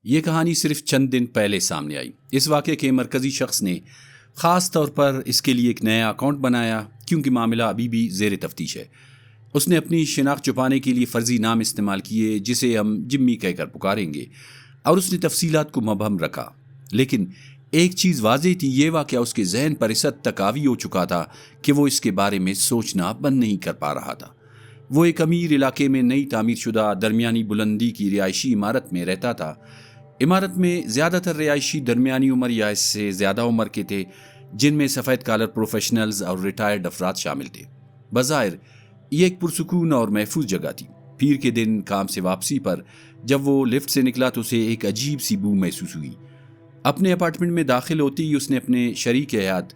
یہ کہانی صرف چند دن پہلے سامنے آئی۔ اس واقعے کے مرکزی شخص نے خاص طور پر اس کے لیے ایک نیا اکاؤنٹ بنایا کیونکہ معاملہ ابھی بھی زیر تفتیش ہے۔ اس نے اپنی شناخت چھپانے کے لیے فرضی نام استعمال کیے جسے ہم جمی کہہ کر پکاریں گے، اور اس نے تفصیلات کو مبہم رکھا۔ لیکن ایک چیز واضح تھی، یہ واقعہ اس کے ذہن پر اس حد تک حاوی ہو چکا تھا کہ وہ اس کے بارے میں سوچنا بند نہیں کر پا رہا تھا۔ وہ ایک امیر علاقے میں نئی تعمیر شدہ درمیانی بلندی کی رہائشی عمارت میں رہتا تھا۔ عمارت میں زیادہ تر رہائشی درمیانی عمر یا اس سے زیادہ عمر کے تھے، جن میں سفید کالر پروفیشنلز اور ریٹائرڈ افراد شامل تھے۔ بظاہر یہ ایک پرسکون اور محفوظ جگہ تھی۔ پیر کے دن کام سے واپسی پر جب وہ لفٹ سے نکلا تو اسے ایک عجیب سی بو محسوس ہوئی۔ اپنے اپارٹمنٹ میں داخل ہوتے ہی اس نے اپنے شریک حیات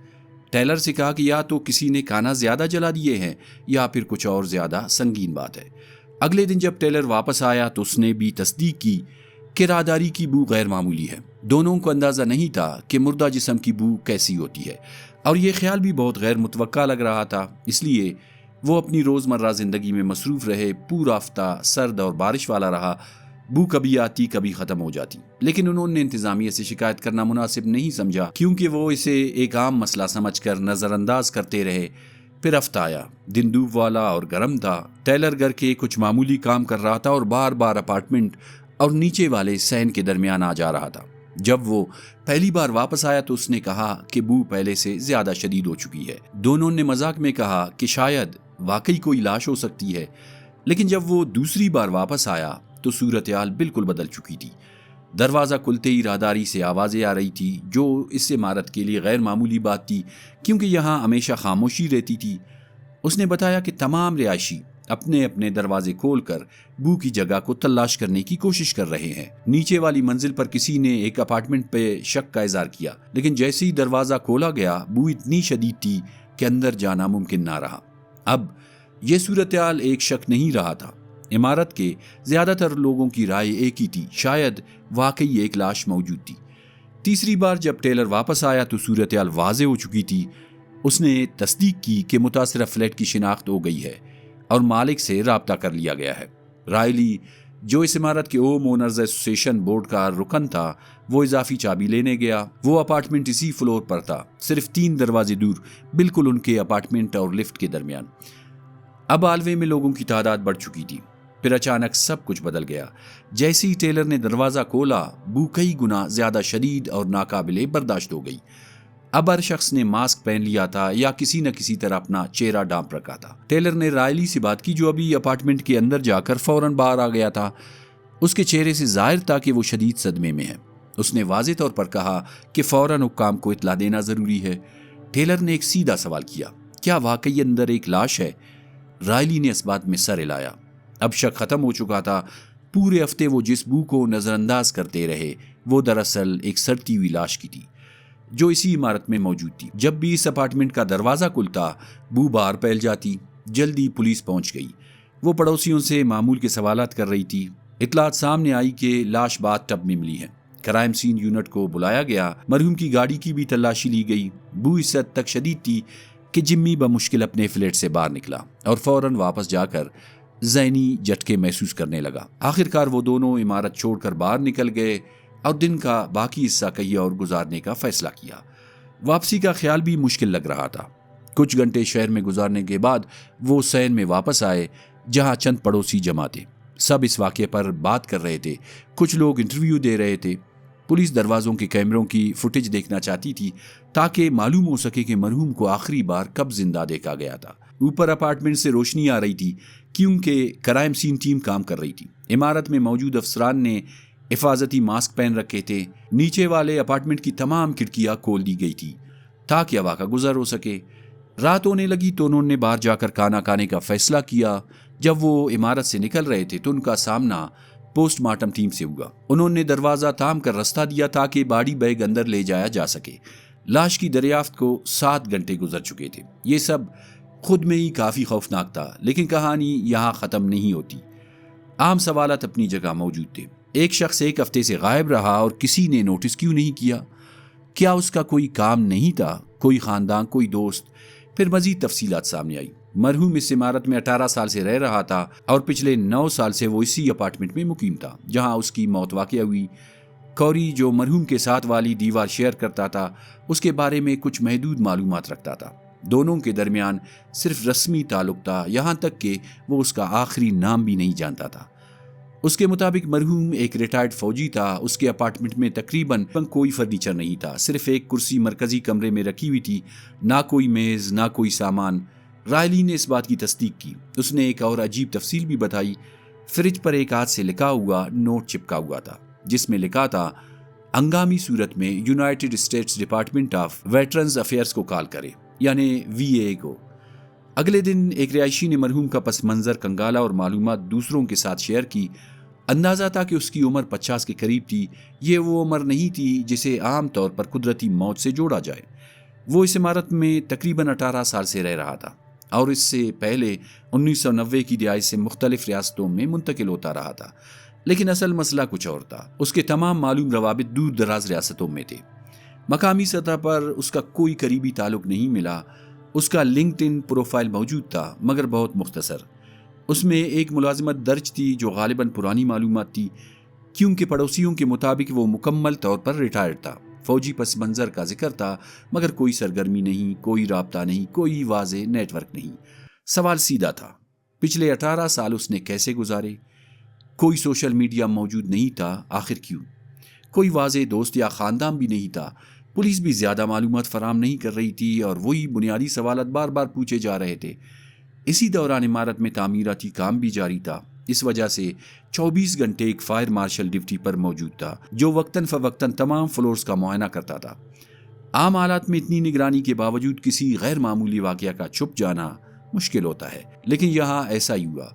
ٹیلر سے کہا کہ یا تو کسی نے کھانا زیادہ جلا دیے ہیں یا پھر کچھ اور زیادہ سنگین بات ہے۔ اگلے دن جب ٹیلر واپس آیا تو اس نے بھی تصدیق کی کہ راہداری کی بو غیر معمولی ہے۔ دونوں کو اندازہ نہیں تھا کہ مردہ جسم کی بو کیسی ہوتی ہے، اور یہ خیال بھی بہت غیر متوقع لگ رہا تھا۔ اس لیے وہ اپنی روزمرہ زندگی میں مصروف رہے۔ پورا ہفتہ سرد اور بارش والا رہا۔ بو کبھی آتی کبھی ختم ہو جاتی، لیکن انہوں نے انتظامیہ سے شکایت کرنا مناسب نہیں سمجھا کیونکہ وہ اسے ایک عام مسئلہ سمجھ کر نظر انداز کرتے رہے۔ پھر ہفتہ آیا، دن دھوپ والا اور گرم تھا۔ ٹیلر گھر کے کچھ معمولی کام کر رہا تھا اور بار بار اپارٹمنٹ اور نیچے والے سین کے درمیان آ جا رہا تھا۔ جب وہ پہلی بار واپس آیا تو اس نے کہا کہ بو پہلے سے زیادہ شدید ہو چکی ہے۔ دونوں نے مذاق میں کہا کہ شاید واقعی کوئی لاش ہو سکتی ہے، لیکن جب وہ دوسری بار واپس آیا تو صورتحال بالکل بدل چکی تھی۔ دروازہ کھلتے ہی راہداری سے آوازیں آ رہی تھی، جو اس عمارت کے لیے غیر معمولی بات تھی کیونکہ یہاں ہمیشہ خاموشی رہتی تھی۔ اس نے بتایا کہ تمام رہائشی اپنے اپنے دروازے کھول کر بو کی جگہ کو تلاش کرنے کی کوشش کر رہے ہیں۔ نیچے والی منزل پر کسی نے ایک اپارٹمنٹ پہ شک کا اظہار کیا، لیکن جیسے ہی دروازہ کھولا گیا بو اتنی شدید تھی کہ اندر جانا ممکن نہ رہا۔ اب یہ صورتحال ایک شک نہیں رہا تھا۔ عمارت کے زیادہ تر لوگوں کی رائے ایک ہی تھی، شاید واقعی ایک لاش موجود تھی۔ تیسری بار جب ٹیلر واپس آیا تو صورتحال واضح ہو چکی تھی۔ اس نے تصدیق کی کہ متاثرہ فلیٹ کی شناخت ہو گئی ہے اور مالک سے رابطہ کر لیا گیا ہے۔ رائلی، جو اس عمارت کے ہوم اونرز ایسوسی ایشن بورڈ کا رکن تھا، وہ اضافی چابی لینے گیا۔ وہ اپارٹمنٹ اسی فلور پر تھا، صرف 3 دروازے دور، بالکل ان کے اپارٹمنٹ اور لفٹ کے درمیان۔ اب آلوے میں لوگوں کی تعداد بڑھ چکی تھی۔ پھر اچانک سب کچھ بدل گیا۔ جیسے ہی ٹیلر نے دروازہ کھولا، بو کئی گنا زیادہ شدید اور ناقابل برداشت ہو گئی۔ اب ہر شخص نے ماسک پہن لیا تھا یا کسی نہ کسی طرح اپنا چہرہ ڈھانپ رکھا تھا۔ ٹیلر نے رائلی سے بات کی جو ابھی اپارٹمنٹ کے اندر جا کر فوراً باہر آ گیا تھا۔ اس کے چہرے سے ظاہر تھا کہ وہ شدید صدمے میں ہے۔ اس نے واضح طور پر کہا کہ فوراً حکام کو اطلاع دینا ضروری ہے۔ ٹیلر نے ایک سیدھا سوال کیا، کیا واقعی اندر ایک لاش ہے؟ رائلی نے اس بات میں سر ہلایا۔ اب شک ختم ہو چکا تھا۔ پورے ہفتے وہ جس بو کو نظر انداز کرتے رہے، وہ دراصل ایک سڑتی ہوئی لاش کی تھی جو اسی عمارت میں موجود تھی۔ جب بھی اس اپارٹمنٹ کا دروازہ کھلتا، بو باہر پھیل جاتی۔ جلدی پولیس پہنچ گئی۔ وہ پڑوسیوں سے معمول کے سوالات کر رہی تھی۔ اطلاعات سامنے آئی کہ لاش باتھ ٹب میں ملی ہے۔ کرائم سین یونٹ کو بلایا گیا۔ مرحوم کی گاڑی کی بھی تلاشی لی گئی۔ بو اس حد تک شدید تھی کہ جمی بمشکل اپنے فلیٹ سے باہر نکلا اور فوراً واپس جا کر ذہنی جھٹکے محسوس کرنے لگا۔ آخرکار وہ دونوں عمارت چھوڑ کر باہر نکل گئے اور دن کا باقی حصہ کہیں اور گزارنے کا فیصلہ کیا۔ واپسی کا خیال بھی مشکل لگ رہا تھا۔ کچھ گھنٹے شہر میں گزارنے کے بعد وہ سین میں واپس آئے جہاں چند پڑوسی جمع تھے۔ سب اس واقعے پر بات کر رہے تھے۔ کچھ لوگ انٹرویو دے رہے تھے۔ پولیس دروازوں کے کیمروں کی فوٹیج دیکھنا چاہتی تھی تاکہ معلوم ہو سکے کہ مرحوم کو آخری بار کب زندہ دیکھا گیا تھا۔ اوپر اپارٹمنٹ سے روشنی آ رہی تھی کیونکہ کرائم سین ٹیم کام کر رہی تھی۔ عمارت میں موجود افسران نے حفاظتی ماسک پہن رکھے تھے۔ نیچے والے اپارٹمنٹ کی تمام کھڑکیاں کھول دی گئی تھی تاکہ ہوا کا گزر ہو سکے۔ رات ہونے لگی تو انہوں نے باہر جا کر کھانا کھانے کا فیصلہ کیا۔ جب وہ عمارت سے نکل رہے تھے تو ان کا سامنا پوسٹ مارٹم ٹیم سے ہوا۔ انہوں نے دروازہ تھام کر رستہ دیا تاکہ باڈی بیگ اندر لے جایا جا سکے۔ لاش کی دریافت کو 7 گھنٹے گزر چکے تھے۔ یہ سب خود میں ہی کافی خوفناک تھا، لیکن کہانی یہاں ختم نہیں ہوتی۔ عام سوالات اپنی جگہ موجود تھے۔ ایک شخص 1 ہفتے سے غائب رہا اور کسی نے نوٹس کیوں نہیں کیا؟ کیا اس کا کوئی کام نہیں تھا؟ کوئی خاندان، کوئی دوست؟ پھر مزید تفصیلات سامنے آئی۔ مرحوم اس عمارت میں 18 سال سے رہ رہا تھا اور پچھلے 9 سال سے وہ اسی اپارٹمنٹ میں مقیم تھا جہاں اس کی موت واقع ہوئی۔ کوری جو مرحوم کے ساتھ والی دیوار شیئر کرتا تھا اس کے بارے میں کچھ محدود معلومات رکھتا تھا۔ دونوں کے درمیان صرف رسمی تعلق تھا، یہاں تک کہ وہ اس کا آخری نام بھی نہیں جانتا تھا۔ اس کے مطابق مرحوم ایک ریٹائرڈ فوجی تھا۔ اس کے اپارٹمنٹ میں تقریباً کوئی فرنیچر نہیں تھا، صرف ایک کرسی مرکزی کمرے میں رکھی ہوئی تھی، نہ کوئی میز نہ کوئی سامان۔ رائلی نے اس بات کی تصدیق کی۔ اس نے ایک اور عجیب تفصیل بھی بتائی۔ فریج پر ایک ہاتھ سے لکھا ہوا نوٹ چپکا ہوا تھا جس میں لکھا تھا ہنگامی صورت میں United States department of veterans affairs کو کال کرے، یعنی VA کو۔ اگلے دن ایک رہائشی نے مرحوم کا پس منظر کنگالا اور معلومات دوسروں کے ساتھ شیئر کی۔ اندازہ تھا کہ اس کی عمر 50 کے قریب تھی۔ یہ وہ عمر نہیں تھی جسے عام طور پر قدرتی موت سے جوڑا جائے۔ وہ اس عمارت میں تقریباً 18 سال سے رہ رہا تھا اور اس سے پہلے 1990 کی رہائش سے مختلف ریاستوں میں منتقل ہوتا رہا تھا، لیکن اصل مسئلہ کچھ اور تھا۔ اس کے تمام معلوم روابط دور دراز ریاستوں میں تھے۔ مقامی سطح پر اس کا کوئی قریبی تعلق نہیں ملا۔ اس کا لنکڈ ان پروفائل موجود تھا مگر بہت مختصر۔ اس میں ایک ملازمت درج تھی جو غالباً پرانی معلومات تھی، کیونکہ پڑوسیوں کے مطابق وہ مکمل طور پر ریٹائرڈ تھا۔ فوجی پس منظر کا ذکر تھا مگر کوئی سرگرمی نہیں، کوئی رابطہ نہیں، کوئی واضح نیٹ ورک نہیں۔ سوال سیدھا تھا، پچھلے 18 سال اس نے کیسے گزارے؟ کوئی سوشل میڈیا موجود نہیں تھا، آخر کیوں؟ کوئی واضح دوست یا خاندان بھی نہیں تھا۔ پولیس بھی زیادہ معلومات فراہم نہیں کر رہی تھی اور وہی بنیادی سوالات بار بار پوچھے جا رہے تھے۔ اسی دوران عمارت میں تعمیراتی کام بھی جاری تھا، اس وجہ سے 24 گھنٹے ایک فائر مارشل ڈیوٹی پر موجود تھا جو وقتاً فوقتاً تمام فلورز کا معائنہ کرتا تھا۔ عام حالات میں اتنی نگرانی کے باوجود کسی غیر معمولی واقعہ کا چھپ جانا مشکل ہوتا ہے، لیکن یہاں ایسا ہی ہوا۔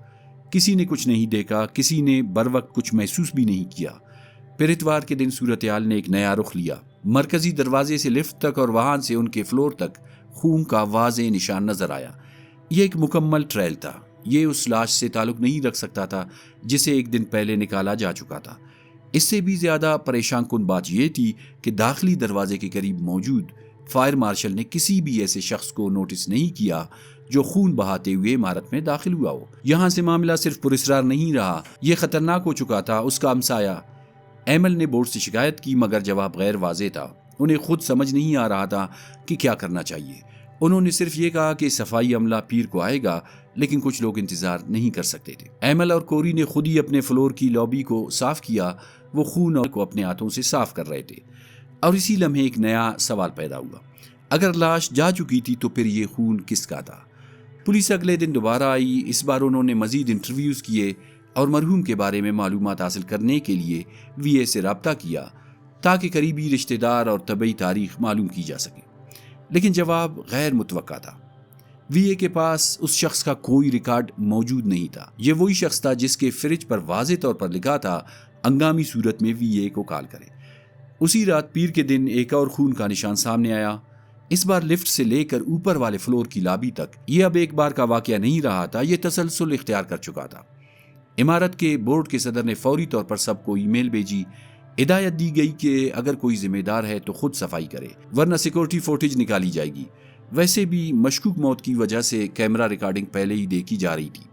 کسی نے کچھ نہیں دیکھا، کسی نے بروقت کچھ محسوس بھی نہیں کیا۔ پھر اتوار کے دن صورتحال نے ایک نیا رخ لیا۔ مرکزی دروازے سے لفٹ تک اور وہاں سے ان کے فلور تک خون کا واضح نشان نظر آیا۔ یہ ایک مکمل ٹریل تھا۔ یہ اس لاش سے تعلق نہیں رکھ سکتا تھا جسے ایک دن پہلے نکالا جا چکا تھا۔ اس سے بھی زیادہ پریشان کن بات یہ تھی کہ داخلی دروازے کے قریب موجود فائر مارشل نے کسی بھی ایسے شخص کو نوٹس نہیں کیا جو خون بہاتے ہوئے عمارت میں داخل ہوا ہو۔ یہاں سے معاملہ صرف پراسرار نہیں رہا، یہ خطرناک ہو چکا تھا۔ اس کا ہمسایہ ایمل نے بورڈ سے شکایت کی مگر جواب غیر واضح تھا۔ انہیں خود سمجھ نہیں آ رہا تھا کہ کیا کرنا چاہیے۔ انہوں نے صرف یہ کہا کہ صفائی عملہ پیر کو آئے گا، لیکن کچھ لوگ انتظار نہیں کر سکتے تھے۔ ایمل اور کوری نے خود ہی اپنے فلور کی لابی کو صاف کیا۔ وہ خون کو اپنے ہاتھوں سے صاف کر رہے تھے اور اسی لمحے ایک نیا سوال پیدا ہوا۔ اگر لاش جا چکی تھی تو پھر یہ خون کس کا تھا؟ پولیس اگلے دن دوبارہ آئی۔ اس بار انہوں نے مزید انٹرویوز کیے اور مرحوم کے بارے میں معلومات حاصل کرنے کے لیے VA سے رابطہ کیا تاکہ قریبی رشتہ دار اور طبعی تاریخ معلوم کی جا سکے، لیکن جواب غیر متوقع تھا۔ VA کے پاس اس شخص کا کوئی ریکارڈ موجود نہیں تھا۔ یہ وہی شخص تھا جس کے فریج پر واضح طور پر لکھا تھا ہنگامی صورت میں VA کو کال کرے۔ اسی رات پیر کے دن ایک اور خون کا نشان سامنے آیا، اس بار لفٹ سے لے کر اوپر والے فلور کی لابی تک۔ یہ اب ایک بار کا واقعہ نہیں رہا تھا، یہ تسلسل اختیار کر چکا تھا۔ عمارت کے بورڈ کے صدر نے فوری طور پر سب کو ای میل بھیجی۔ ہدایت دی گئی کہ اگر کوئی ذمہ دار ہے تو خود صفائی کرے ورنہ سیکورٹی فوٹیج نکالی جائے گی۔ ویسے بھی مشکوک موت کی وجہ سے کیمرہ ریکارڈنگ پہلے ہی دیکھی جا رہی تھی۔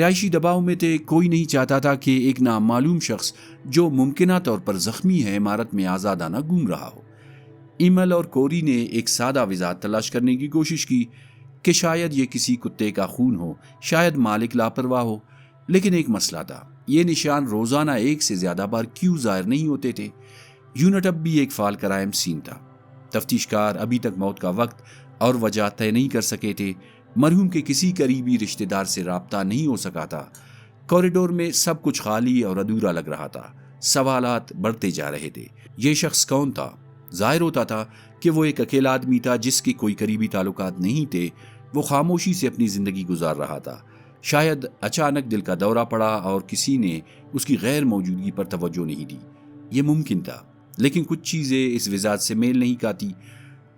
رہائشی دباؤ میں تھے، کوئی نہیں چاہتا تھا کہ ایک نامعلوم شخص جو ممکنہ طور پر زخمی ہے عمارت میں آزادانہ گھوم رہا ہو۔ ایمل اور کوری نے ایک سادہ وضاحت تلاش کرنے کی کوشش کی کہ شاید یہ کسی کتے کا خون ہو، شاید مالک لاپرواہ ہو، لیکن ایک مسئلہ تھا، یہ نشان روزانہ ایک سے زیادہ بار کیوں ظاہر نہیں ہوتے تھے؟ یونٹ اب بھی ایک فعال کرائم سین تھا۔ تفتیش کار ابھی تک موت کا وقت اور وجہ طے نہیں کر سکے تھے۔ مرحوم کے کسی قریبی رشتہ دار سے رابطہ نہیں ہو سکا تھا۔ کوریڈور میں سب کچھ خالی اور ادھورا لگ رہا تھا۔ سوالات بڑھتے جا رہے تھے۔ یہ شخص کون تھا؟ ظاہر ہوتا تھا کہ وہ ایک اکیلا آدمی تھا جس کے کوئی قریبی تعلقات نہیں تھے۔ وہ خاموشی سے اپنی زندگی گزار رہا تھا۔ شاید اچانک دل کا دورہ پڑا اور کسی نے اس کی غیر موجودگی پر توجہ نہیں دی۔ یہ ممکن تھا، لیکن کچھ چیزیں اس وضاحت سے میل نہیں کھاتی۔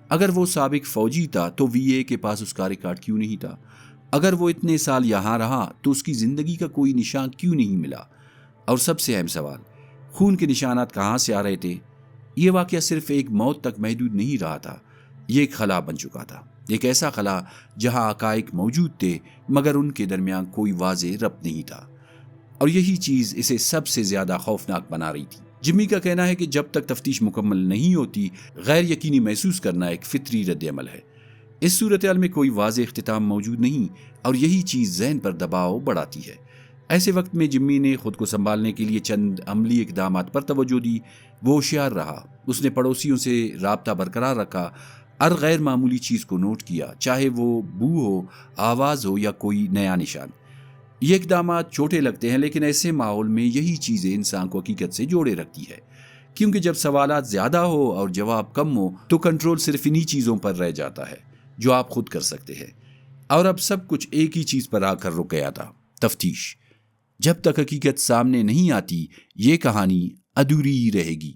اگر وہ سابق فوجی تھا تو VA کے پاس اس کا ریکارڈ کیوں نہیں تھا؟ اگر وہ اتنے سال یہاں رہا تو اس کی زندگی کا کوئی نشان کیوں نہیں ملا؟ اور سب سے اہم سوال، خون کے نشانات کہاں سے آ رہے تھے؟ یہ واقعہ صرف ایک موت تک محدود نہیں رہا تھا، یہ ایک خلا بن چکا تھا، ایک ایسا خلا جہاں حقائق موجود تھے مگر ان کے درمیان کوئی واضح ربط نہیں تھا۔ اور یہی چیز اسے سب سے زیادہ خوفناک بنا رہی تھی۔ جمی کا کہنا ہے کہ جب تک تفتیش مکمل نہیں ہوتی غیر یقینی محسوس کرنا ایک فطری رد عمل ہے۔ اس صورتحال میں کوئی واضح اختتام موجود نہیں اور یہی چیز ذہن پر دباؤ بڑھاتی ہے۔ ایسے وقت میں جمی نے خود کو سنبھالنے کے لیے چند عملی اقدامات پر توجہ دی۔ وہ ہوشیار رہا، اس نے پڑوسیوں سے رابطہ برقرار رکھا، ہر غیر معمولی چیز کو نوٹ کیا، چاہے وہ بو ہو، آواز ہو یا کوئی نیا نشان۔ یہ اقدامات چھوٹے لگتے ہیں لیکن ایسے ماحول میں یہی چیزیں انسان کو حقیقت سے جوڑے رکھتی ہے، کیونکہ جب سوالات زیادہ ہو اور جواب کم ہو تو کنٹرول صرف انہی چیزوں پر رہ جاتا ہے جو آپ خود کر سکتے ہیں۔ اور اب سب کچھ ایک ہی چیز پر آ کر رک گیا تھا، تفتیش۔ جب تک حقیقت سامنے نہیں آتی یہ کہانی ادھوری رہے گی۔